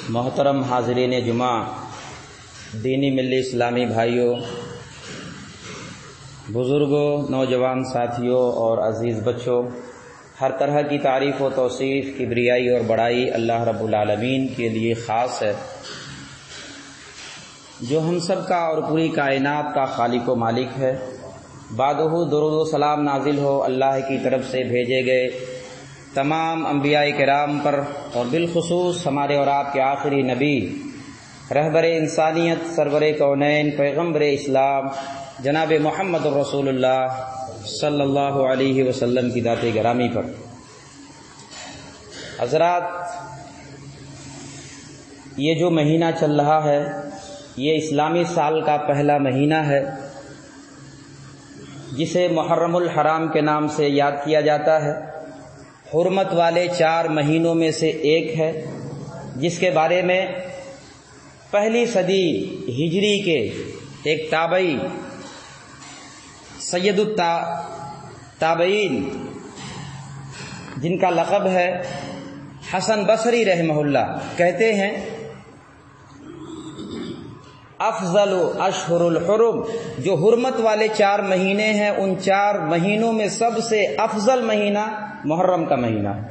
محترم حاضرین جمعہ، دینی ملی اسلامی بھائیوں، بزرگوں، نوجوان ساتھیوں اور عزیز بچوں، ہر طرح کی تعریف و توصیف، کبریائی اور بڑائی اللہ رب العالمین کے لیے خاص ہے، جو ہم سب کا اور پوری کائنات کا خالق و مالک ہے۔ بعدہ درود و سلام نازل ہو اللہ کی طرف سے بھیجے گئے تمام انبیاء کرام پر، اور بالخصوص ہمارے اور آپ کے آخری نبی، رہبر انسانیت، سرور کونین، پیغمبر اسلام، جناب محمد الرسول اللہ صلی اللہ علیہ وسلم کی ذات گرامی پر۔ حضرات، یہ جو مہینہ چل رہا ہے یہ اسلامی سال کا پہلا مہینہ ہے، جسے محرم الحرام کے نام سے یاد کیا جاتا ہے۔ حرمت والے 4 مہینوں میں سے ایک ہے، جس کے بارے میں پہلی صدی ہجری کے ایک تابعی، سید التابعین، جن کا لقب ہے حسن بصری رحمہ اللہ، کہتے ہیں افضل اشہر الحرم، جو حرمت والے 4 مہینے ہیں ان 4 مہینوں میں سب سے افضل مہینہ محرم کا مہینہ ہے۔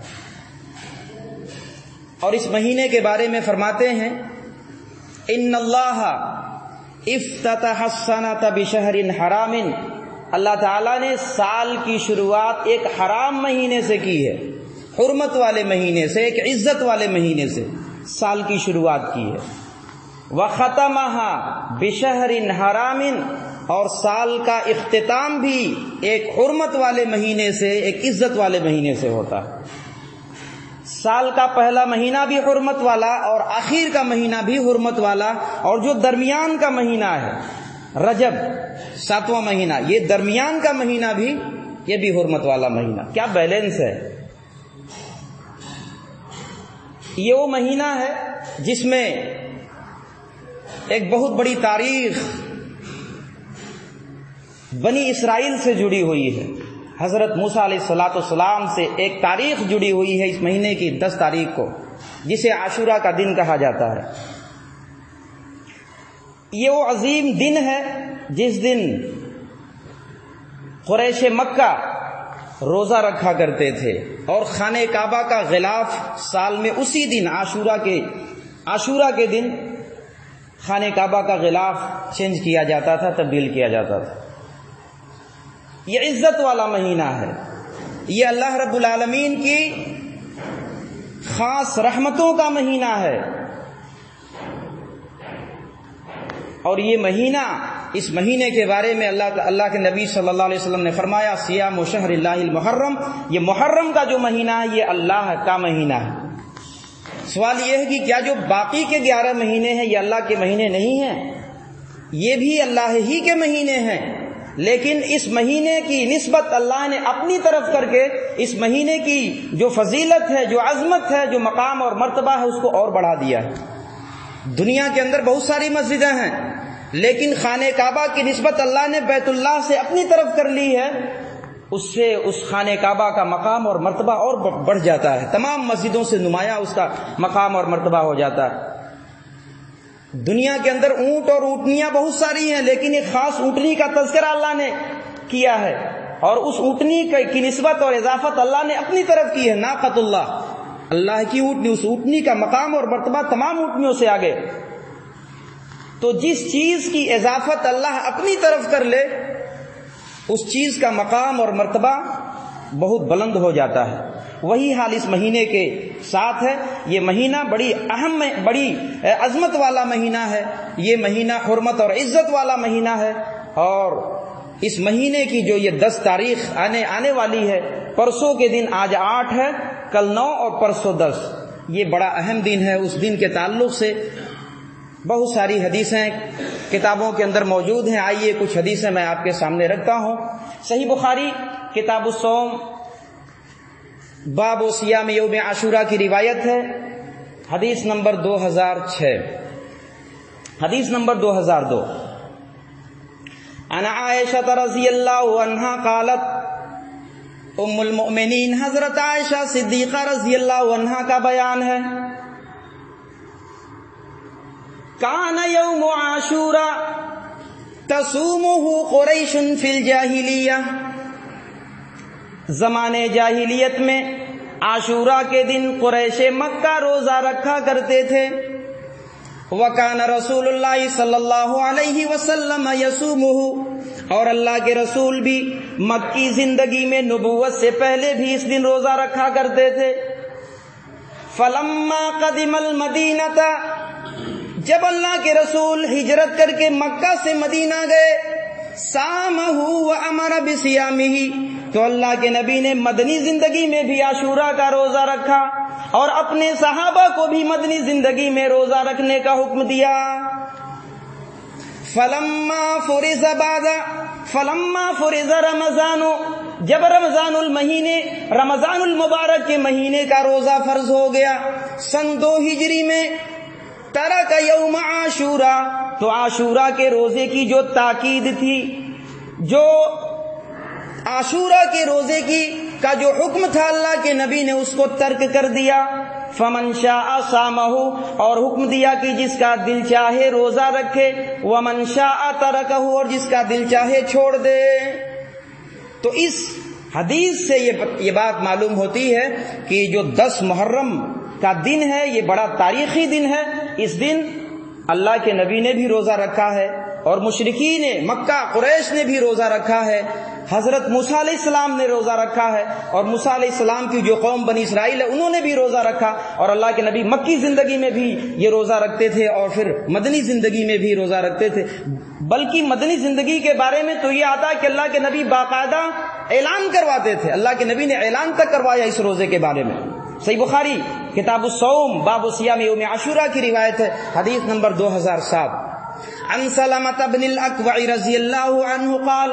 اور اس مہینے کے بارے میں فرماتے ہیں ان اللہ افتتح السنۃ بشہر حرام، اللہ تعالیٰ نے سال کی شروعات ایک حرام مہینے سے کی ہے، حرمت والے مہینے سے، ایک عزت والے مہینے سے سال کی شروعات کی ہے۔ وختمها بشہر حرام، اور سال کا اختتام بھی ایک حرمت والے مہینے سے، ایک عزت والے مہینے سے ہوتا ہے۔ سال کا پہلا مہینہ بھی حرمت والا اور آخر کا مہینہ بھی حرمت والا، اور جو درمیان کا مہینہ ہے رجب 7واں مہینہ، یہ درمیان کا مہینہ بھی، یہ بھی حرمت والا مہینہ۔ کیا بیلنس ہے! یہ وہ مہینہ ہے جس میں ایک بہت بڑی تاریخ بنی اسرائیل سے جڑی ہوئی ہے۔ حضرت موسیٰ علیہ السلام سے ایک تاریخ جڑی ہوئی ہے اس مہینے کی 10 تاریخ کو، جسے عاشورہ کا دن کہا جاتا ہے۔ یہ وہ عظیم دن ہے جس دن قریش مکہ روزہ رکھا کرتے تھے، اور خانہ کعبہ کا غلاف سال میں اسی دن عاشورہ کے دن خانہ کعبہ کا غلاف چینج کیا جاتا تھا، تبدیل کیا جاتا تھا۔ یہ عزت والا مہینہ ہے، یہ اللہ رب العالمین کی خاص رحمتوں کا مہینہ ہے، اور یہ مہینہ، اس مہینے کے بارے میں اللہ کے نبی صلی اللہ علیہ وسلم نے فرمایا صیام شہر اللہ المحرم، یہ محرم کا جو مہینہ ہے یہ اللہ کا مہینہ ہے۔ سوال یہ ہے کہ کیا جو باقی کے 11 مہینے ہیں یہ اللہ کے مہینے نہیں ہیں؟ یہ بھی اللہ ہی کے مہینے ہیں، لیکن اس مہینے کی نسبت اللہ نے اپنی طرف کر کے اس مہینے کی جو فضیلت ہے، جو عظمت ہے، جو مقام اور مرتبہ ہے، اس کو اور بڑھا دیا ہے۔ دنیا کے اندر بہت ساری مسجدیں ہیں، لیکن خانہ کعبہ کی نسبت اللہ نے بیت اللہ سے اپنی طرف کر لی ہے، اس سے اس خانہ کعبہ کا مقام اور مرتبہ اور بڑھ جاتا ہے، تمام مسجدوں سے نمایاں اس کا مقام اور مرتبہ ہو جاتا ہے۔ دنیا کے اندر اونٹ اور اونٹنیاں بہت ساری ہیں، لیکن ایک خاص اونٹنی کا تذکرہ اللہ نے کیا ہے، اور اس اونٹنی کی نسبت اور اضافت اللہ نے اپنی طرف کی ہے، ناقۃ اللہ، اللہ کی اونٹنی، اس اونٹنی کا مقام اور مرتبہ تمام اونٹنیوں سے آگے۔ تو جس چیز کی اضافت اللہ اپنی طرف کر لے، اس چیز کا مقام اور مرتبہ بہت بلند ہو جاتا ہے۔ وہی حال اس مہینے کے ساتھ ہے۔ یہ مہینہ بڑی اہم، بڑی عظمت والا مہینہ ہے، یہ مہینہ حرمت اور عزت والا مہینہ ہے، اور اس مہینے کی جو یہ 10 تاریخ آنے والی ہے، پرسوں کے دن آج 8 ہے، کل 9 اور پرسوں 10، یہ بڑا اہم دن ہے۔ اس دن کے تعلق سے بہت ساری حدیثیں کتابوں کے اندر موجود ہیں، آئیے کچھ حدیثیں میں آپ کے سامنے رکھتا ہوں۔ صحیح بخاری کتاب الصوم باب صیام یوم عاشورہ کی روایت ہے، حدیث نمبر 2006، حدیث نمبر 2002، عن عائشہ رضی اللہ عنہا قالت، ام المؤمنین حضرت عائشہ صدیقہ رضی اللہ عنہا کا بیان ہے، کان یوم عاشورا تصومہ قریش فی الجاہلیہ، زمانے جاہلیت میں عاشورہ کے دن قریش مکہ روزہ رکھا کرتے تھے. وکان رسول اللہ صلی اللہ علیہ وسلم یصومہ، اور اللہ کے رسول بھی مکی زندگی میں نبوت سے پہلے بھی اس دن روزہ رکھا کرتے تھے. فلما قدم المدینہ، جب اللہ کے رسول ہجرت کر کے مکہ سے مدینہ گئے، صامہ وامر بصیامہ، تو اللہ کے نبی نے مدنی زندگی میں بھی عاشورہ کا روزہ رکھا اور اپنے صحابہ کو بھی مدنی زندگی میں روزہ رکھنے کا حکم دیا. فلما فرض رمضان، جب رمضان المبارک کے مہینے کا روزہ فرض ہو گیا سن 2 ہجری میں، ترک یوم عاشورہ، تو عاشورہ کے روزے کی جو تاکید تھی، جو عاشورہ کے روزے کا جو حکم تھا، اللہ کے نبی نے اس کو ترک کر دیا. فمن شاء صامہ، اور حکم دیا کہ جس کا دل چاہے روزہ رکھے، ومن شاء ترکہ، اور جس کا دل چاہے چھوڑ دے. تو اس حدیث سے یہ بات معلوم ہوتی ہے کہ جو 10 محرم کا دن ہے یہ بڑا تاریخی دن ہے. اس دن اللہ کے نبی نے بھی روزہ رکھا ہے اور مشرکین مکہ قریش نے بھی روزہ رکھا ہے. حضرت موسیٰ علیہ السلام نے روزہ رکھا ہے، اور موسیٰ علیہ السلام کی جو قوم بنی اسرائیل ہے انہوں نے بھی روزہ رکھا، اور اللہ کے نبی مکی زندگی میں بھی یہ روزہ رکھتے تھے اور پھر مدنی زندگی میں بھی روزہ رکھتے تھے. بلکہ مدنی زندگی کے بارے میں تو یہ آتا ہے کہ اللہ کے نبی باقاعدہ اعلان کرواتے تھے. اللہ کے نبی نے اعلان تک کروایا اس روزے کے بارے میں. صحیح بخاری کتاب الصوم باب صیام یوم عاشورہ کی روایت ہے، حدیث نمبر 2007. عن سلمة بن الاکوع رضی اللہ عنہ قال،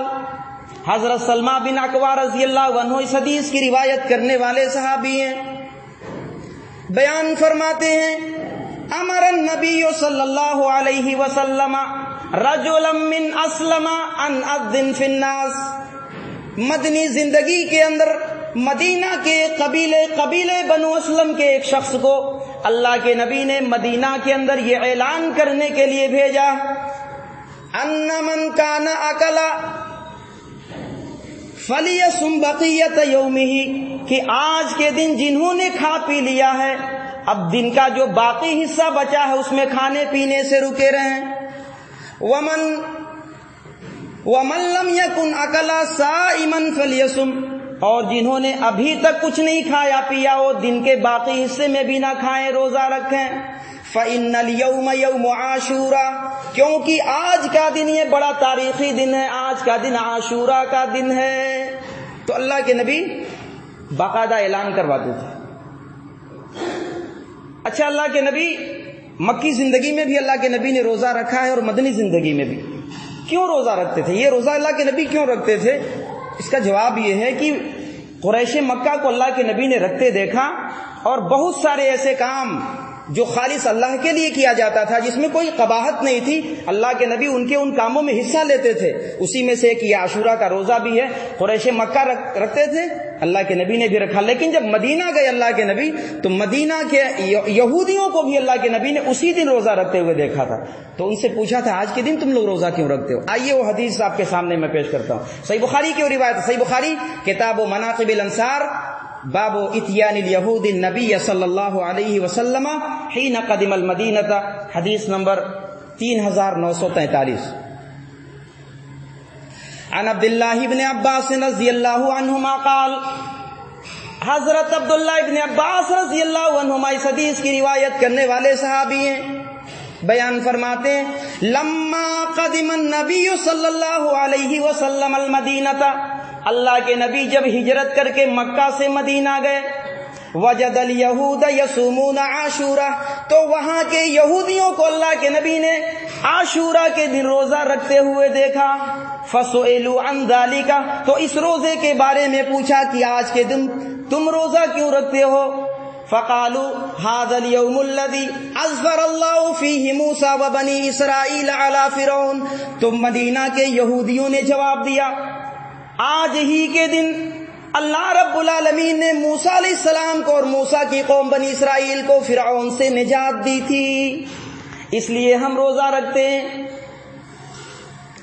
حضرت سلمہ بن اکوع رضی اللہ عنہ اس حدیث کی روایت کرنے والے صحابی ہیں. بیان فرماتے ہیں، امر النبی صلی اللہ علیہ وسلم رجلا من اسلم ان اذن فی الناس. مدنی زندگی کے اندر مدینہ کے قبیلے بنو اسلم کے ایک شخص کو اللہ کے نبی نے مدینہ کے اندر یہ اعلان کرنے کے لیے بھیجا، ان من کان اکل فلیصم بقیت یومہ، کہ آج کے دن جنہوں نے کھا پی لیا ہے اب دن کا جو باقی حصہ بچا ہے اس میں کھانے پینے سے رکے رہیں. ومن لم یکن اکل صائما فلیصم، اور جنہوں نے ابھی تک کچھ نہیں کھایا پیا وہ دن کے باقی حصے میں بھی نہ کھائیں، روزہ رکھیں. فإن اليوم یوم عاشورہ، کیونکہ آج کا دن یہ بڑا تاریخی دن ہے، آج کا دن عاشورہ کا دن ہے. تو اللہ کے نبی باقاعدہ اعلان کرواتے تھے. اچھا، اللہ کے نبی مکی زندگی میں بھی اللہ کے نبی نے روزہ رکھا ہے اور مدنی زندگی میں بھی. کیوں روزہ رکھتے تھے؟ یہ روزہ اللہ کے نبی کیوں رکھتے تھے؟ اس کا جواب یہ ہے کہ قریش مکہ کو اللہ کے نبی نے رکھتے دیکھا، اور بہت سارے ایسے کام جو خالص اللہ کے لیے کیا جاتا تھا جس میں کوئی قباحت نہیں تھی، اللہ کے نبی ان کاموں میں حصہ لیتے تھے. اسی میں سے ایک یہ عاشورہ کا روزہ بھی ہے. قریش مکہ رکھتے تھے، اللہ کے نبی نے بھی رکھا. لیکن جب مدینہ گئے اللہ کے نبی تو مدینہ کے یہودیوں کو بھی اللہ کے نبی نے اسی دن روزہ رکھتے ہوئے دیکھا تھا. تو ان سے پوچھا تھا آج کے دن تم لوگ روزہ کیوں رکھتے ہو؟ آئیے وہ حدیث آپ کے سامنے میں پیش کرتا ہوں. صحیح بخاری کی روایت، صحیح بخاری کتاب و مناقب الانصار باب اتیان الیہود النبی صلی اللہ علیہ وسلم حین قدم المدینہ، حدیث نمبر 3943. عن عبداللہ ابن عباس رضی اللہ عنہما قال، حضرت عبداللہ ابن عباس رضی اللہ عنہما اس حدیث کی روایت کرنے والے صحابی ہیں. بیان فرماتے ہیں، لما قدم النبی صلی اللہ علیہ وسلم المدینہ، اللہ کے نبی جب ہجرت کر کے مکہ سے مدینہ گئے، وجد الیہود یصومون عاشورہ، تو وہاں کے یہودیوں کو اللہ کے نبی نے عاشورہ کے دن روزہ رکھتے ہوئے دیکھا. فسئلوا عن ذلک، تو اس روزے کے بارے میں پوچھا کہ آج کے دن تم روزہ کیوں رکھتے ہو؟ فقالوا هذا اليوم الذي اظفر الله فيه موسى وبني اسرائيل على فرعون. تو مدینہ کے یہودیوں نے جواب دیا، آج ہی کے دن اللہ رب العالمین نے موسیٰ علیہ السلام کو اور موسیٰ کی قوم بنی اسرائیل کو فرعون سے نجات دی تھی. اس لیے ہم روزہ رکھتے ہیں۔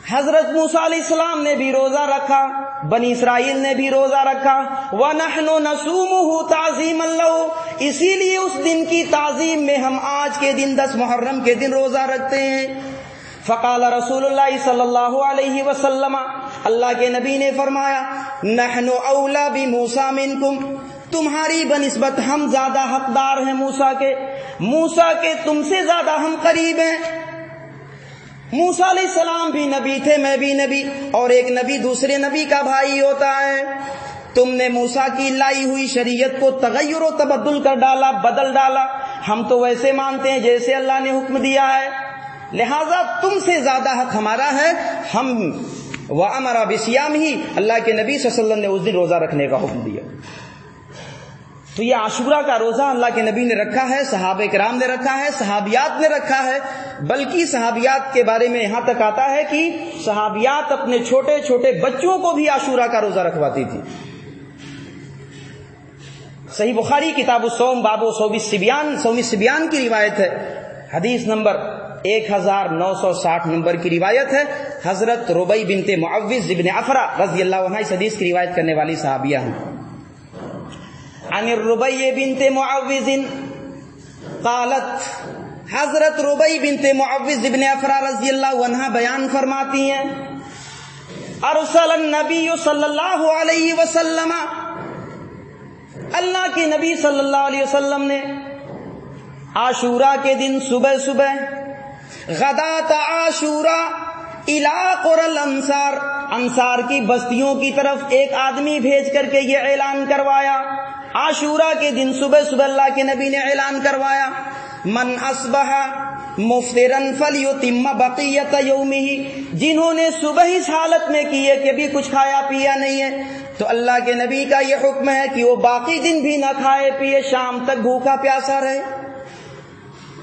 حضرت موسیٰ علیہ السلام نے بھی روزہ رکھا، بنی اسرائیل نے بھی روزہ رکھا۔ وَنَحْنُ نَصُومُهُ تَعْظِيمًا لَهُ، اسی لیے اس دن کی تعظیم میں ہم آج کے دن 10 محرم کے دن روزہ رکھتے ہیں۔ فقال رسول اللہ صلی اللہ علیہ وسلم، اللہ کے نبی نے فرمایا، نحن اولا بموسیٰ منکم، تمہاری بنسبت ہم زیادہ حقدار ہیں موسیٰ کے تم سے زیادہ ہم قریب ہیں۔ موسیٰ علیہ السلام بھی نبی تھے، میں بھی نبی، اور ایک نبی دوسرے نبی کا بھائی ہوتا ہے۔ تم نے موسیٰ کی لائی ہوئی شریعت کو تغیر و تبدل کر ڈالا، بدل ڈالا، ہم تو ویسے مانتے ہیں جیسے اللہ نے حکم دیا ہے، لہذا تم سے زیادہ حق ہمارا ہے۔ ہم وَأَمَرَ بِصِيَامِهِ، اللہ کے نبی صلی اللہ علیہ وسلم نے اس دن روزہ رکھنے کا حکم دیا۔ تو یہ عاشورہ کا روزہ اللہ کے نبی نے رکھا ہے، صحابہ کرام نے رکھا ہے، صحابیات نے رکھا ہے، بلکہ صحابیات کے بارے میں یہاں تک آتا ہے کہ صحابیات اپنے چھوٹے چھوٹے بچوں کو بھی عاشورہ کا روزہ رکھواتی تھی۔ صحیح بخاری کتاب الصوم باب صوم الصبیان کی روایت ہے، حدیث نمبر 1960 نمبر کی روایت ہے۔ حضرت ربیع بنت معوذ ابن افرا رضی اللہ عنہ اس حدیث کی روایت کرنے والی صحابیہ ہیں۔ عن الربیع بنت معوذ قالت، حضرت ربیع بنت معوذ ابن افرا رضی اللہ عنہ بیان فرماتی ہیں، ارسل النبی صلی اللہ علیہ وسلم، اللہ کے نبی صلی اللہ علیہ وسلم نے عاشورہ کے دن صبح غدات عاشورہ الی قری الانصار، انصار کی بستیوں کی طرف ایک آدمی بھیج کر کے یہ اعلان کروایا۔ عاشورہ کے دن صبح اللہ کے نبی نے اعلان کروایا، من اصبح مفطرا فلیتم بقیۃ یومہ، جنہوں نے صبح اس حالت میں کی ہے کہ ابھی کچھ کھایا پیا نہیں ہے، تو اللہ کے نبی کا یہ حکم ہے کہ وہ باقی دن بھی نہ کھائے پیے، شام تک بھوکا پیاسا رہے۔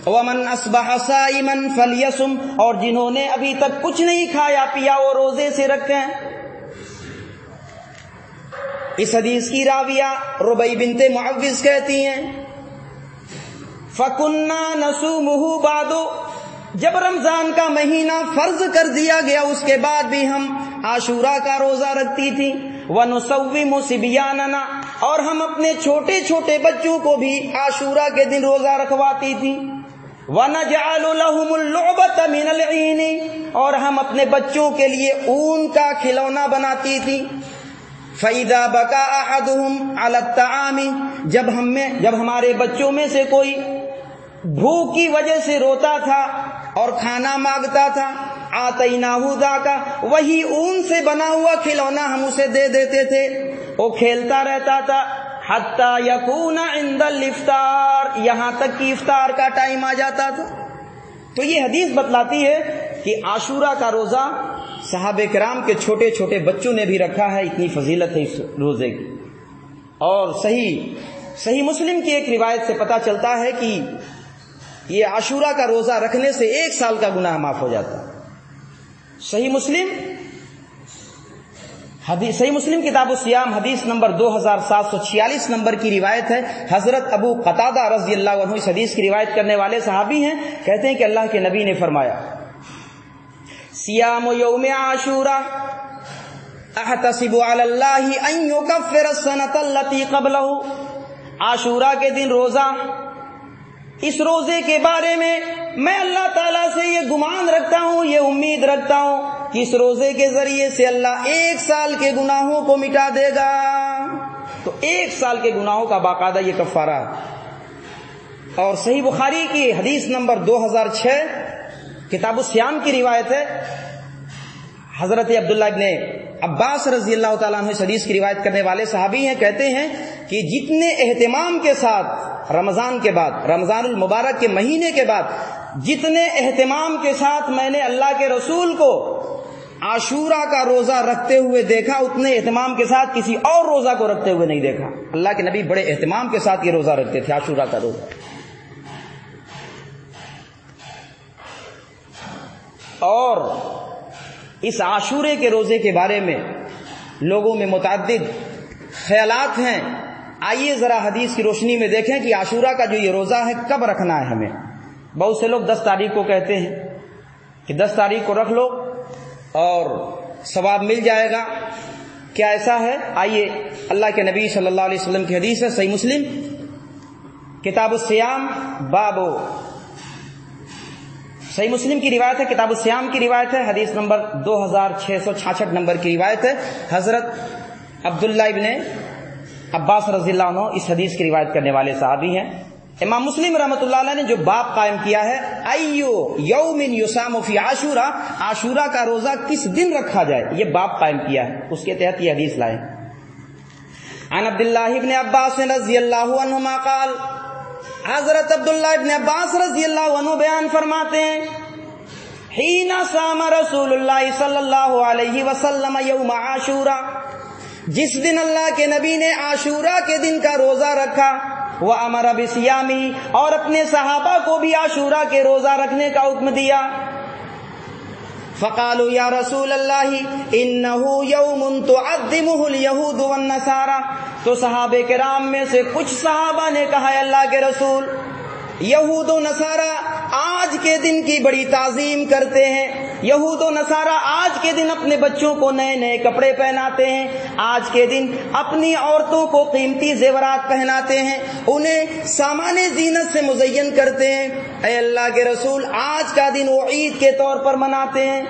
ومن اصبح صائما فلیصم، اور جنہوں نے ابھی تک کچھ نہیں کھایا پیا وہ روزے سے رکھیں۔ اس حدیث کی راویہ ربیع بنت معوذ کہتی ہیں، فَكُنَّا نَصُومُهُ بَعْدُ، جب رمضان کا مہینہ فرض کر دیا گیا اس کے بعد بھی ہم عاشورہ کا روزہ رکھتی تھی۔ وَنُصَوِّمُ صِبْيَانَنَا، اور ہم اپنے چھوٹے چھوٹے بچوں کو بھی عاشورہ کے دن روزہ رکھواتی تھی۔ وَنَجْعَلُ لَهُمُ اللُّعْبَةَ مِنَ الْعِينِ، اور ہم اپنے بچوں کے لیے اون کا کھلونا بناتی تھی۔ فَإِذَا بَكَى أَحَدُهُمْ عَلَى الطَّعَامِ، جب ہمارے بچوں میں سے کوئی بھوک کی وجہ سے روتا تھا اور کھانا مانگتا تھا، آتَيْنَاهُ ذَاكَ، وہی اون سے بنا ہوا کھلونا ہم اسے دے دیتے تھے، وہ کھیلتا رہتا تھا، حَتَّى يَكُونَ عِنْدَ الْإِفْطَارِ، یہاں تک کہ افطار کا ٹائم آ جاتا تھا۔ تو یہ حدیث بتلاتی ہے کہ عاشورہ کا روزہ صحابہ کرام کے چھوٹے چھوٹے بچوں نے بھی رکھا ہے، اتنی فضیلت ہے اس روزے کی۔ اور صحیح مسلم کی ایک روایت سے پتہ چلتا ہے کہ یہ عاشورہ کا روزہ رکھنے سے 1 سال کا گناہ معاف ہو جاتا ہے۔ صحیح مسلم کتاب الصیام حدیث نمبر 2746 نمبر کی روایت ہے۔ حضرت ابو قتادہ رضی اللہ عنہ اس حدیث کی روایت کرنے والے صحابی ہیں، کہتے ہیں کہ اللہ کے نبی نے فرمایا، صیام یوم عاشورہ احتسب علی اللہ ان یکفر السنۃ التی قبلہ، عاشورہ کے دن روزہ، اس روزے کے بارے میں اللہ تعالیٰ سے یہ گمان رکھتا ہوں، یہ امید رکھتا ہوں کہ اس روزے کے ذریعے سے اللہ 1 سال کے گناہوں کو مٹا دے گا۔ تو 1 سال کے گناہوں کا باقاعدہ یہ کفارہ ہے۔ اور صحیح بخاری کی حدیث نمبر 2006 کتاب الصیام کی روایت ہے، حضرت عبداللہ ابن عباس رضی اللہ تعالیٰ عنہ اس حدیث کی روایت کرنے والے صحابی ہیں، کہتے ہیں کہ جتنے اہتمام کے ساتھ رمضان کے بعد، رمضان المبارک کے مہینے کے بعد جتنے اہتمام کے ساتھ میں نے اللہ کے رسول کو عاشورہ کا روزہ رکھتے ہوئے دیکھا، اتنے اہتمام کے ساتھ کسی اور روزہ کو رکھتے ہوئے نہیں دیکھا۔ اللہ کے نبی بڑے اہتمام کے ساتھ یہ روزہ رکھتے تھے، عاشورہ کا روزہ۔ اور اس عاشورے کے روزے کے بارے میں لوگوں میں متعدد خیالات ہیں۔ آئیے ذرا حدیث کی روشنی میں دیکھیں کہ عاشورہ کا جو یہ روزہ ہے کب رکھنا ہے ہمیں۔ بہت سے لوگ 10 تاریخ کو کہتے ہیں کہ 10 تاریخ کو رکھ لو اور ثواب مل جائے گا. کیا ایسا ہے؟ آئیے اللہ کے نبی صلی اللہ علیہ وسلم کی حدیث ہے، صحیح مسلم کتاب الصیام صحیح مسلم کی روایت ہے، کتاب الصیام کی روایت ہے، حدیث نمبر 2666 نمبر کی روایت ہے. حضرت عبداللہ ابن عباس رضی اللہ عنہ اس حدیث کی روایت کرنے والے صحابی ہیں. امام مسلم رحمۃ اللہ علیہ نے جو باب قائم کیا ہے، ایو یوم یصام فی عاشورہ، عاشورہ کا روزہ کس دن رکھا جائے، یہ باب قائم کیا ہے، اس کے تحت یہ حدیث لائے. عن عبداللہ ابن عباس رضی اللہ عنہما قال، حضرت عبداللہ ابن عباس رضی اللہ عنہ بیان فرماتے ہیں، حین صام رسول اللہ صلی اللہ علیہ وسلم یوم عاشورہ، جس دن اللہ کے نبی نے عاشورہ کے دن کا روزہ رکھا، وَأَمَرَ بِصِيَامِهِ، اور اپنے صحابہ کو بھی عاشورہ کے روزہ رکھنے کا حکم دیا. فقالوا یا رسول اللہ انہ یوم تعظمہ الیہود والنصارى، تو صحابہ کرام میں سے کچھ صحابہ نے کہا ہے اللہ کے رسول، یہود و نصارہ آج کے دن کی بڑی تعظیم کرتے ہیں. یہود و نصارہ آج کے دن اپنے بچوں کو نئے نئے کپڑے پہناتے ہیں، آج کے دن اپنی عورتوں کو قیمتی زیورات پہناتے ہیں، انہیں سامان زینت سے مزین کرتے ہیں. اے اللہ کے رسول، آج کا دن وہ عید کے طور پر مناتے ہیں.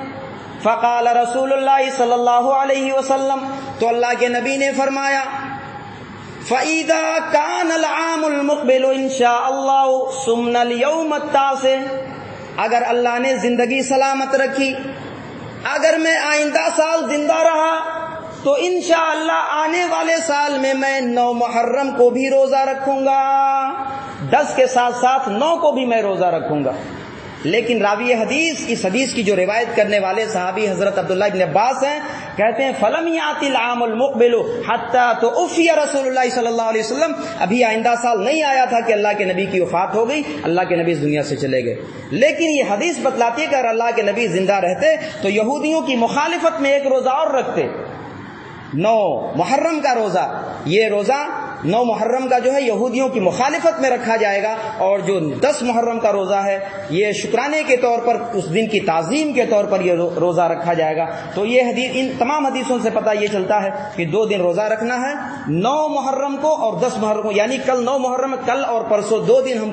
فقال رسول اللہ صلی اللہ علیہ وسلم، تو اللہ کے نبی نے فرمایا، فَإِذَا كَانَ الْعَامُ الْمُقْبِلُ إِنْ شَاءَ اللَّهُ صُمْنَا الْيَوْمَ التَّاسِعَ، اگر اللہ نے زندگی سلامت رکھی، اگر میں آئندہ سال زندہ رہا تو انشاءاللہ آنے والے سال میں 9 محرم کو بھی روزہ رکھوں گا، 10 کے ساتھ ساتھ 9 کو بھی میں روزہ رکھوں گا. لیکن راوی حدیث، اس حدیث کی جو روایت کرنے والے صحابی حضرت عبداللہ ابن عباس ہیں، کہتے ہیں فَلَمْ يَأْتِ الْعَامُ الْمُقْبِلُ حَتَّى تُوفِيَ رسول اللہ صلی اللہ علیہ وسلم، ابھی آئندہ سال نہیں آیا تھا کہ اللہ کے نبی کی وفات ہو گئی، اللہ کے نبی اس دنیا سے چلے گئے. لیکن یہ حدیث بتلاتی ہے کہ اگر اللہ کے نبی زندہ رہتے تو یہودیوں کی مخالفت میں ایک روزہ اور رکھتے، 9 محرم کا روزہ. یہ روزہ 9 محرم کا جو ہے یہودیوں کی مخالفت میں رکھا جائے گا، اور جو 10 محرم کا روزہ ہے یہ شکرانے کے طور پر، اس دن کی تعظیم کے طور پر یہ روزہ رکھا جائے گا. تو یہ حدیث، ان تمام حدیثوں سے پتہ یہ چلتا ہے کہ 2 دن روزہ رکھنا ہے، 9 محرم کو اور 10 محرم کو، یعنی کل 9 محرم، کل اور پرسوں 2 دن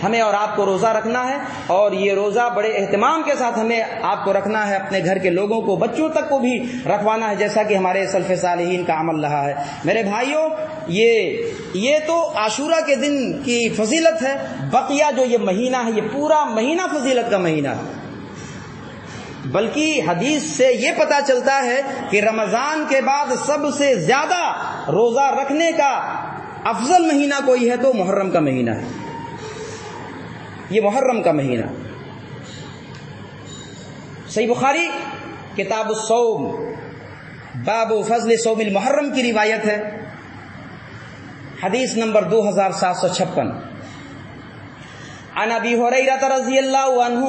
ہمیں اور آپ کو روزہ رکھنا ہے. اور یہ روزہ بڑے اہتمام کے ساتھ ہمیں آپ کو رکھنا ہے، اپنے گھر کے لوگوں کو، بچوں تک کو بھی رکھوانا ہے، جیسا کہ ہمارے سلف صالحین کا عمل رہا ہے. میرے بھائیوں، یہ تو عاشورہ کے دن کی فضیلت ہے. بقیہ جو یہ مہینہ ہے، یہ پورا مہینہ فضیلت کا مہینہ ہے. بلکہ حدیث سے یہ پتہ چلتا ہے کہ رمضان کے بعد سب سے زیادہ روزہ رکھنے کا افضل مہینہ کوئی ہے تو محرم کا مہینہ ہے. یہ محرم کا مہینہ. صحیح بخاری کتاب الصوم باب فضل صوم المحرم کی روایت ہے، حدیث نمبر 2756. عن ابی ہریرہ رضی اللہ عنہ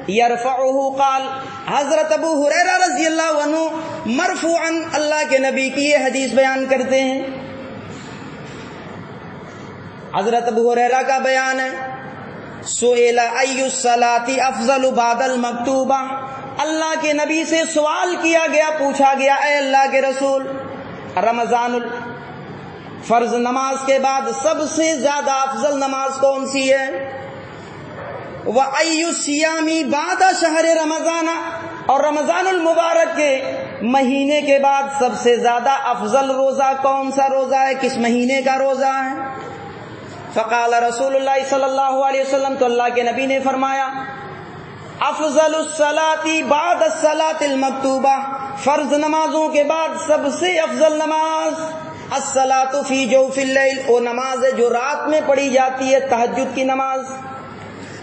یرفعہ قال، حضرت ابو ہریرہ رضی اللہ عنہ مرفوعا اللہ کے نبی کی یہ حدیث بیان کرتے ہیں. حضرت ابو ہریرہ کا بیان ہے، سئل ای الصلاۃ افضل بعد المکتوبہ، اللہ کے نبی سے سوال کیا گیا، پوچھا گیا، اے اللہ کے رسول، رمضان فرض نماز کے بعد سب سے زیادہ افضل نماز کون سی ہے؟ وَأَيُّ الصِّيَامِ بَعْدَ شَهْرِ رَمَضَانَ، اور رمضان المبارک کے مہینے کے بعد سب سے زیادہ افضل روزہ کون سا روزہ ہے، کس مہینے کا روزہ ہے؟ فقال رسول اللہ صلی اللہ علیہ وسلم، تو اللہ کے نبی نے فرمایا، افضل الصلاۃ بعد الصلاۃ المکتوبہ، فرض نمازوں کے بعد سب سے افضل نماز الصلاۃ فی جوف اللیل، وہ نماز ہے جو رات میں پڑھی جاتی ہے، تہجد کی نماز.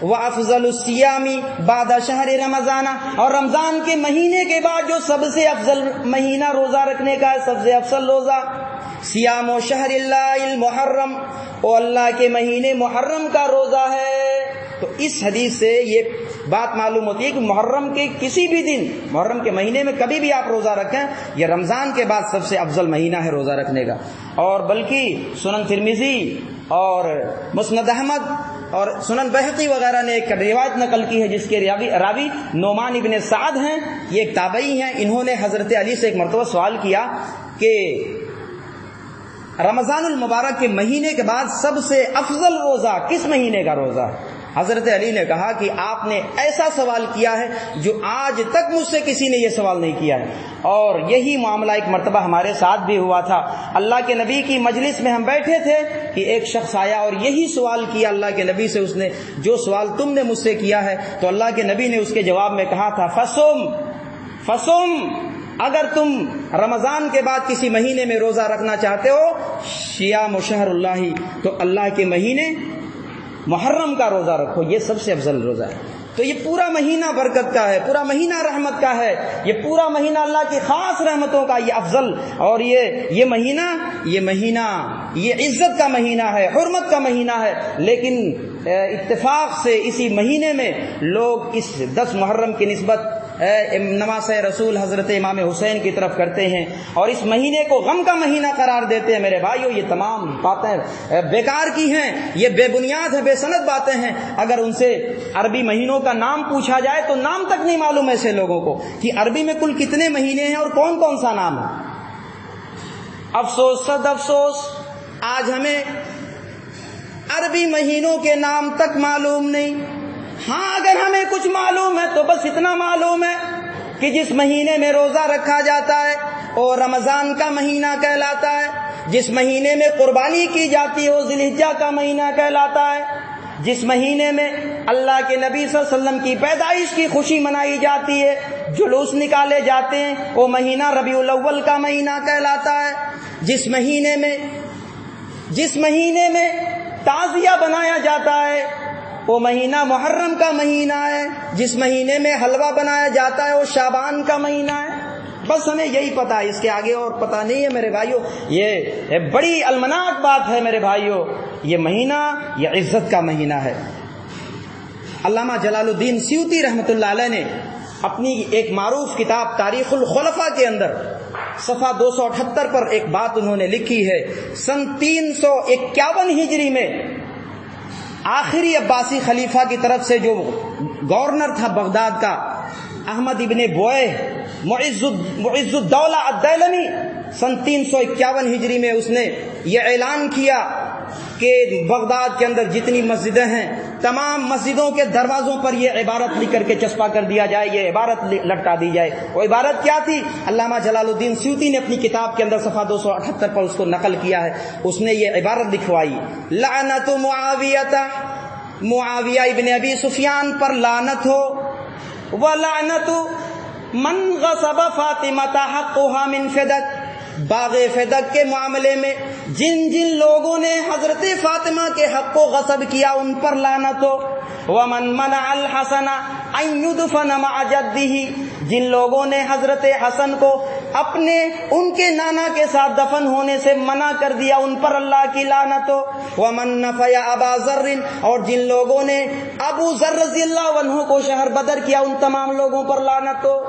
وافضل الصیام بعد شہر رمضان، اور رمضان کے مہینے کے بعد جو سب سے افضل مہینہ روزہ رکھنے کا ہے، سب سے افضل روزہ صیام و شہر اللہ المحرم، وہ اللہ کے مہینے محرم کا روزہ ہے. تو اس حدیث سے یہ بات معلوم ہوتی ہے کہ محرم کے کسی بھی دن، محرم کے مہینے میں کبھی بھی آپ روزہ رکھیں، یہ رمضان کے بعد سب سے افضل مہینہ ہے روزہ رکھنے کا. اور بلکہ سنن ترمذی اور مسند احمد اور سنن بہقی وغیرہ نے ایک روایت نقل کی ہے جس کے راوی نعمان ابن سعد ہیں، یہ ایک تابعی ہیں، انہوں نے حضرت علی سے ایک مرتبہ سوال کیا کہ رمضان المبارک کے مہینے کے بعد سب سے افضل روزہ کس مہینے کا روزہ ہے؟ حضرت علی نے کہا کہ آپ نے ایسا سوال کیا ہے جو آج تک مجھ سے کسی نے یہ سوال نہیں کیا ہے، اور یہی معاملہ ایک مرتبہ ہمارے ساتھ بھی ہوا تھا۔ اللہ کے نبی کی مجلس میں ہم بیٹھے تھے کہ ایک شخص آیا اور یہی سوال کیا اللہ کے نبی سے، اس نے جو سوال تم نے مجھ سے کیا ہے، تو اللہ کے نبی نے اس کے جواب میں کہا تھا فصم، اگر تم رمضان کے بعد کسی مہینے میں روزہ رکھنا چاہتے ہو، صیام شہر اللہ، تو اللہ کے مہینے محرم کا روزہ رکھو، یہ سب سے افضل روزہ ہے۔ تو یہ پورا مہینہ برکت کا ہے، پورا مہینہ رحمت کا ہے، یہ پورا مہینہ اللہ کی خاص رحمتوں کا یہ افضل، اور یہ مہینہ یہ عزت کا مہینہ ہے، حرمت کا مہینہ ہے، لیکن اتفاق سے اسی مہینے میں لوگ اس 10 محرم کی نسبت نماز رسول حضرت امام حسین کی طرف کرتے ہیں، اور اس مہینے کو غم کا مہینہ قرار دیتے ہیں۔ میرے بھائیو، یہ تمام باتیں بیکار کی ہیں، یہ بے بنیاد ہے، بے سند باتیں ہیں۔ اگر ان سے عربی مہینوں کا نام پوچھا جائے تو نام تک نہیں معلوم ایسے لوگوں کو کہ عربی میں کل کتنے مہینے ہیں اور کون کون سا نام ہے۔ افسوس صد افسوس، آج ہمیں عربی مہینوں کے نام تک معلوم نہیں۔ ہاں، اگر ہمیں کچھ معلوم ہے تو بس اتنا معلوم ہے کہ جس مہینے میں روزہ رکھا جاتا ہے اور رمضان کا مہینہ کہلاتا ہے، جس مہینے میں قربانی کی جاتی ہے وہ ذی الحجہ کا مہینہ کہلاتا ہے، جس مہینے میں اللہ کے نبی صلی اللہ علیہ وسلم کی پیدائش کی خوشی منائی جاتی ہے، جلوس نکالے جاتے ہیں، وہ مہینہ ربیع الاول کا مہینہ کہلاتا ہے، جس مہینے میں تعزیہ بنایا جاتا ہے وہ مہینہ محرم کا مہینہ ہے، جس مہینے میں حلوہ بنایا جاتا ہے وہ شعبان کا مہینہ ہے۔ بس ہمیں یہی پتا ہے، اس کے آگے اور پتا نہیں ہے میرے بھائیوں۔ یہ بڑی المناک بات ہے میرے بھائیوں، یہ مہینہ یہ عزت کا مہینہ ہے۔ علامہ جلال الدین سیوطی رحمۃ اللہ علیہ نے اپنی ایک معروف کتاب تاریخ الخلفاء کے اندر صفحہ 278 پر ایک بات انہوں نے لکھی ہے۔ سن 351 ہجری میں آخری عباسی خلیفہ کی طرف سے جو گورنر تھا بغداد کا، احمد ابن بوئے معز الدولہ الدیلمی، سن 351 ہجری میں اس نے یہ اعلان کیا کہ بغداد کے اندر جتنی مسجدیں ہیں تمام مسجدوں کے دروازوں پر یہ عبارت لکھ کر کے چسپا کر دیا جائے، یہ عبارت لٹکا دی جائے۔ وہ عبارت کیا تھی؟ علامہ جلال الدین سیوطی نے اپنی کتاب کے اندر صفحہ 278 پر اس کو نقل کیا ہے۔ اس نے یہ عبارت لکھوائی، لعنت معاویہ ابن ابی سفیان پر لعنت ہو، ولعنت من غصب فاطمہ حقها من فدک، باغ فدک کے معاملے میں جن جن لوگوں نے حضرت فاطمہ کے حق کو غصب کیا ان پر لعنت ہو، ومن منع الحسن ان يدفن مع جدہ، جن لوگوں نے حضرت حسن کو ان کے نانا کے ساتھ دفن ہونے سے منع کر دیا ان پر اللہ کی لعنت ہو، ومن نفی ابا ذر، اور جن لوگوں نے ابو ذر رضی اللہ عنہ کو شہر بدر کیا ان تمام لوگوں پر لعنت ہو۔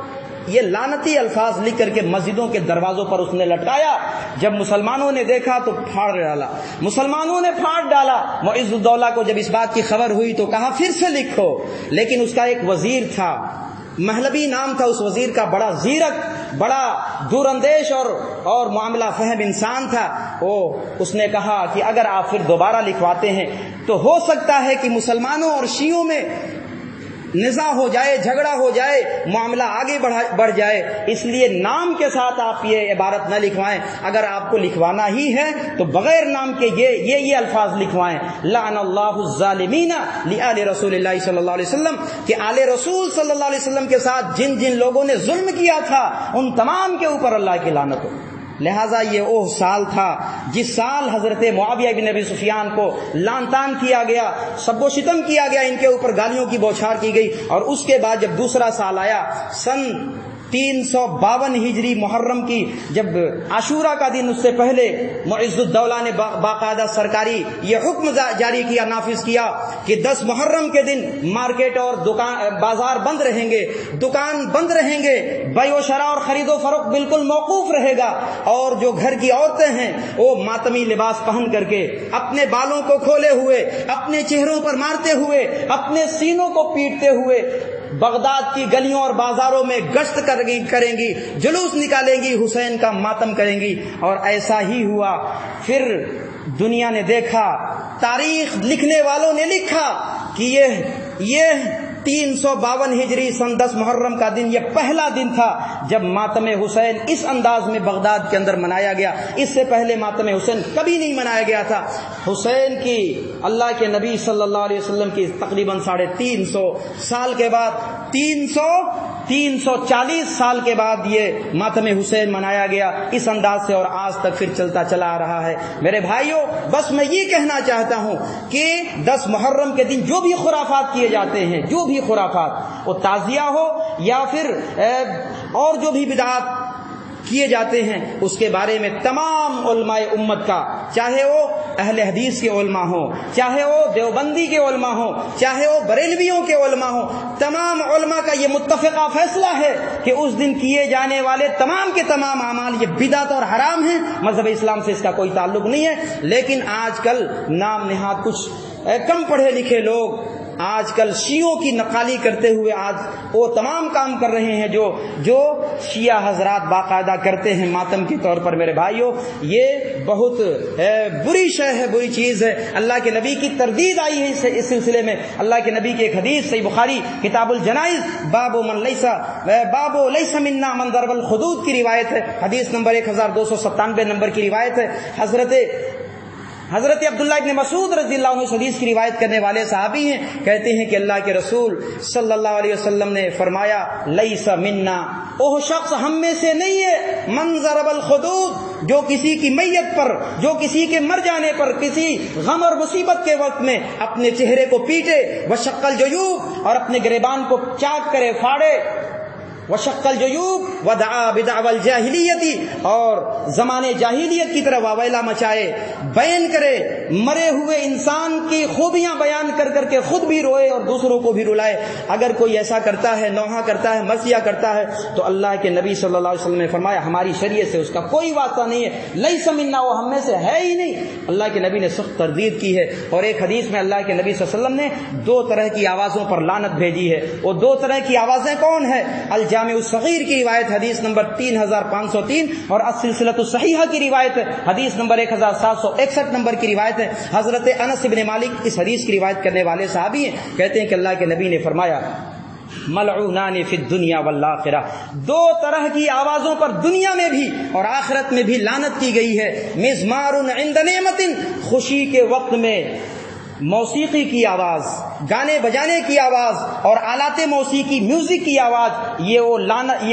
یہ لعنتی الفاظ لکھ کر کے مسجدوں کے دروازوں پر اس نے لٹکایا۔ جب مسلمانوں نے دیکھا تو پھاڑ ڈالا۔ معز الدولہ کو جب اس بات کی خبر ہوئی تو کہا پھر سے لکھو، لیکن اس کا ایک وزیر تھا، مہلبی نام تھا اس وزیر کا، بڑا زیرک، بڑا دور اندیش اور معاملہ فہم انسان تھا۔ اس نے کہا کہ اگر آپ پھر دوبارہ لکھواتے ہیں تو ہو سکتا ہے کہ مسلمانوں اور شیعوں میں نزاع ہو جائے، جھگڑا ہو جائے، معاملہ آگے بڑھ جائے، اس لیے نام کے ساتھ آپ یہ عبارت نہ لکھوائیں۔ اگر آپ کو لکھوانا ہی ہے تو بغیر نام کے یہ الفاظ لکھوائیں، لعن اللہ الظالمین لآل رسول اللہ صلی اللہ علیہ وسلم، کہ آل رسول صلی اللہ علیہ وسلم کے ساتھ جن جن لوگوں نے ظلم کیا تھا ان تمام کے اوپر اللہ کی لعنت ہو۔ لہٰذا یہ وہ سال تھا جس سال حضرت معاویہ بن ابی سفیان کو لعن طعن کیا گیا، سب و شتم کیا گیا، ان کے اوپر گالیوں کی بوچھار کی گئی۔ اور اس کے بعد جب دوسرا سال آیا سن 352 ہجری محرم کی جب عاشورہ کا دن، اس سے پہلے معز الدولہ نے باقاعدہ سرکاری یہ حکم جاری کیا، نافذ کیا کہ 10 محرم کے دن مارکیٹ اور بازار بند رہیں گے، دکان بند رہیں گے، بیع و شراء اور خرید و فروخت بالکل موقوف رہے گا، اور جو گھر کی عورتیں ہیں وہ ماتمی لباس پہن کر کے اپنے بالوں کو کھولے ہوئے، اپنے چہروں پر مارتے ہوئے، اپنے سینوں کو پیٹتے ہوئے بغداد کی گلیوں اور بازاروں میں گشت کریں گی، جلوس نکالیں گی، حسین کا ماتم کریں گی۔ اور ایسا ہی ہوا۔ پھر دنیا نے دیکھا، تاریخ لکھنے والوں نے لکھا کہ یہ 352 ہجری سن 10 محرم کا دن یہ پہلا دن تھا جب ماتم حسین اس انداز میں بغداد کے اندر منایا گیا۔ اس سے پہلے ماتم حسین کبھی نہیں منایا گیا تھا۔ حسین کی، اللہ کے نبی صلی اللہ علیہ وسلم کی تقریباً 350 سال کے بعد، 340 سال کے بعد یہ ماتم حسین منایا گیا اس انداز سے، اور آج تک پھر چلتا چلا آ رہا ہے۔ میرے بھائیوں، بس میں یہ کہنا چاہتا ہوں کہ 10 محرم کے دن جو بھی خرافات کیے جاتے ہیں، جو بھی خرافات، وہ تعزیہ ہو یا پھر اور جو بھی بدعات کیے جاتے ہیں، اس کے بارے میں تمام علماء امت کا، چاہے وہ اہل حدیث کے علماء ہوں، چاہے وہ دیوبندی کے علماء ہوں، چاہے وہ بریلویوں کے علماء ہوں، تمام علماء کا یہ متفقہ فیصلہ ہے کہ اس دن کیے جانے والے تمام کے تمام اعمال یہ بدعت اور حرام ہیں، مذہب اسلام سے اس کا کوئی تعلق نہیں ہے۔ لیکن آج کل نام نہاد کچھ کم پڑھے لکھے لوگ آج کل شیعوں کی نقالی کرتے ہوئے آج وہ تمام کام کر رہے ہیں جو شیعہ حضرات باقاعدہ کرتے ہیں ماتم کے طور پر۔ میرے بھائیوں، یہ بہت بری شے ہے، بری چیز ہے۔ اللہ کے نبی کی تردید آئی ہے اس سلسلے میں۔ اللہ کے نبی کی ایک حدیث صحیح بخاری کتاب الجنائز باب لیس منا من ضرب الخدود کی روایت ہے، حدیث نمبر 1297 نمبر کی روایت ہے۔ حضرت عبداللہ ابن مسعود رضی اللہ عنہ حدیث کی روایت کرنے والے صحابی ہیں، کہتے ہیں کہ اللہ کے رسول صلی اللہ علیہ وسلم نے فرمایا، لیس منا، وہ شخص ہم میں سے نہیں ہے، من ضرب الخدود، جو کسی کی میت پر، جو کسی کے مر جانے پر، کسی غم اور مصیبت کے وقت میں اپنے چہرے کو پیٹے، وشق الجیوب، اور اپنے گریبان کو چاک کرے، پھاڑے، وشق الجیوب ودعا بدعوى الجاہلیت، اور زمانے جاہلیت کی طرح واویلا مچائے، بیان کرے، مرے ہوئے انسان کی خوبیاں بیان کر کر کے خود بھی روئے اور دوسروں کو بھی رلائے۔ اگر کوئی ایسا کرتا ہے، نوحہ کرتا ہے، مسیح کرتا ہے، تو اللہ کے نبی صلی اللہ علیہ وسلم نے فرمایا ہماری شریعت سے اس کا کوئی واسطہ نہیں ہے، لیس منا، وہ ہم میں سے ہے ہی نہیں۔ اللہ کے نبی نے سخت تردید کی ہے۔ اور ایک حدیث میں اللہ کے نبی صلی اللہ علیہ وسلم نے 2 طرح کی آوازوں پر لعنت بھیجی ہے۔ وہ 2 طرح کی آوازیں کون ہیں؟ الجامع الصغیر کی روایت حدیث نمبر 3503 اور السلسلۃ الصحیحہ کی روایت حدیث نمبر 1761 نمبر کی روایت ہے۔ حضرت انس بن مالک اس حدیث کی روایت کرنے والے صحابی ہیں، کہتے ہیں کہ اللہ کے نبی نے فرمایا، ملعونان فی الدنیا والآخرہ، 2 طرح کی آوازوں پر دنیا میں بھی اور آخرت میں بھی لعنت کی گئی ہے۔ مزمار عند نعمت، خوشی کے وقت میں موسیقی کی آواز، گانے بجانے کی آواز اور آلات موسیقی، میوزک کی آواز، یہ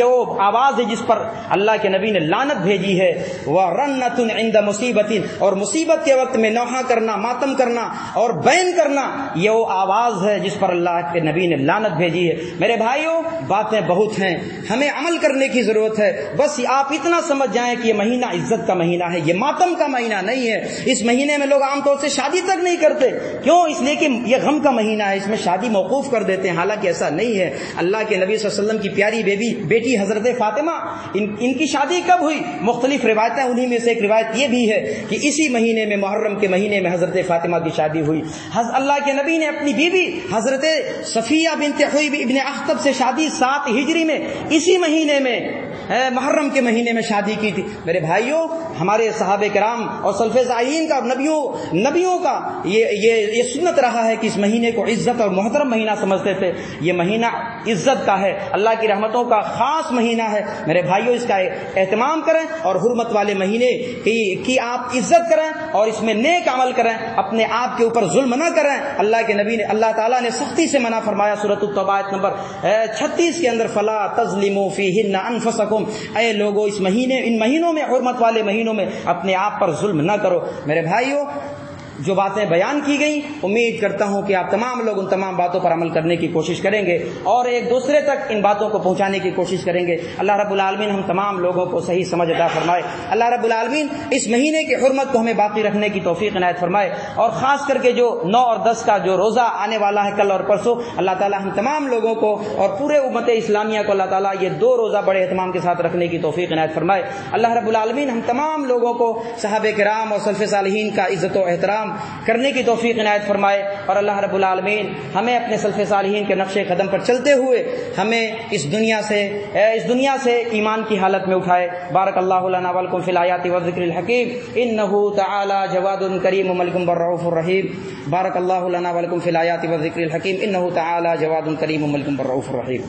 وہ آواز ہے جس پر اللہ کے نبی نے لعنت بھیجی ہے۔ وَرَنَّةٌ عِنْدَ مُصِیبَةٍ، اور مصیبت کے وقت میں نوحہ کرنا، ماتم کرنا اور بین کرنا، یہ وہ آواز ہے جس پر اللہ کے نبی نے لعنت بھیجی ہے۔ میرے بھائیوں، باتیں بہت ہیں، ہمیں عمل کرنے کی ضرورت ہے۔ بس آپ اتنا سمجھ جائیں کہ یہ مہینہ عزت کا مہینہ ہے، یہ ماتم کا مہینہ نہیں ہے۔ اس مہینے میں لوگ عام طور سے شادی تک نہیں کرتے، کیوں؟ اس لیے کہ یہ غم کا مہینہ ہے، اس میں شادی موقوف کر دیتے ہیں، حالانکہ ایسا نہیں ہے۔ اللہ کے نبی صلی اللہ علیہ وسلم کی پیاری بیٹی حضرت فاطمہ، ان کی شادی کب ہوئی؟ مختلف روایتیں، انہی میں سے ایک روایت یہ بھی ہے کہ اسی مہینے میں، محرم کے مہینے میں حضرت فاطمہ کی شادی ہوئی۔ اللہ کے نبی نے اپنی بیوی حضرت صفیہ بنت حوی ابن اخطب سے شادی 7 ہجری میں، اسی مہینے میں، محرم کے مہینے میں شادی کی تھی۔ میرے بھائیوں، ہمارے صحابہ کرام اور سلف صالحین کا اور نبیوں کا یہ سنت رہا ہے کہ اس مہینے کو عزت اور محترم مہینہ سمجھتے تھے۔ یہ مہینہ عزت کا ہے، اللہ کی رحمتوں کا خاص مہینہ ہے۔ میرے بھائیوں، اس کا اہتمام کریں اور حرمت والے مہینے کی آپ عزت کریں اور اس میں نیک عمل کریں، اپنے آپ کے اوپر ظلم نہ کریں۔ اللہ تعالیٰ نے سختی سے منع فرمایا سورۃ التوبہ آیت نمبر 36 کے اندر، فلا تظلموا فیہن انفسکم، اے لوگوں ان مہینوں میں، حرمت والے مہینوں میں اپنے آپ پر ظلم نہ کرو۔ میرے بھائیوں، جو باتیں بیان کی گئیں امید کرتا ہوں کہ آپ تمام لوگ ان تمام باتوں پر عمل کرنے کی کوشش کریں گے اور ایک دوسرے تک ان باتوں کو پہنچانے کی کوشش کریں گے۔ اللہ رب العالمین ہم تمام لوگوں کو صحیح سمجھ عطا فرمائے۔ اللہ رب العالمین اس مہینے کی حرمت کو ہمیں باقی رکھنے کی توفیق عنایت فرمائے، اور خاص کر کے جو 9 اور 10 کا جو روزہ آنے والا ہے کل اور پرسوں، اللہ تعالی ہم تمام لوگوں کو اور پورے امت اسلامیہ کو اللہ تعالی یہ 2 روزہ بڑے اہتمام کے ساتھ رکھنے کی توفیق عنایت فرمائے۔ اللہ رب العالمین ہم تمام لوگوں کو صحابہ کرام اور سلف صالحین کا عزت و احترام کرنے کی توفیق عنایت فرمائے، اور اللہ رب العالمین ہمیں اپنے سلف صالحین کے نقش قدم پر چلتے ہوئے ہمیں اس دنیا سے ایمان کی حالت میں اٹھائے۔ بارک اللہ لنا ولکم فی الآیات والذکر الحکیم انہ تعالی جواد کریم ملک بالرؤوف الرحیم۔ بارک اللہ لنا ولکم فی الآیات والذکر الحکیم انہ تعالی جواد کریم ملک بالرؤوف الرحیم۔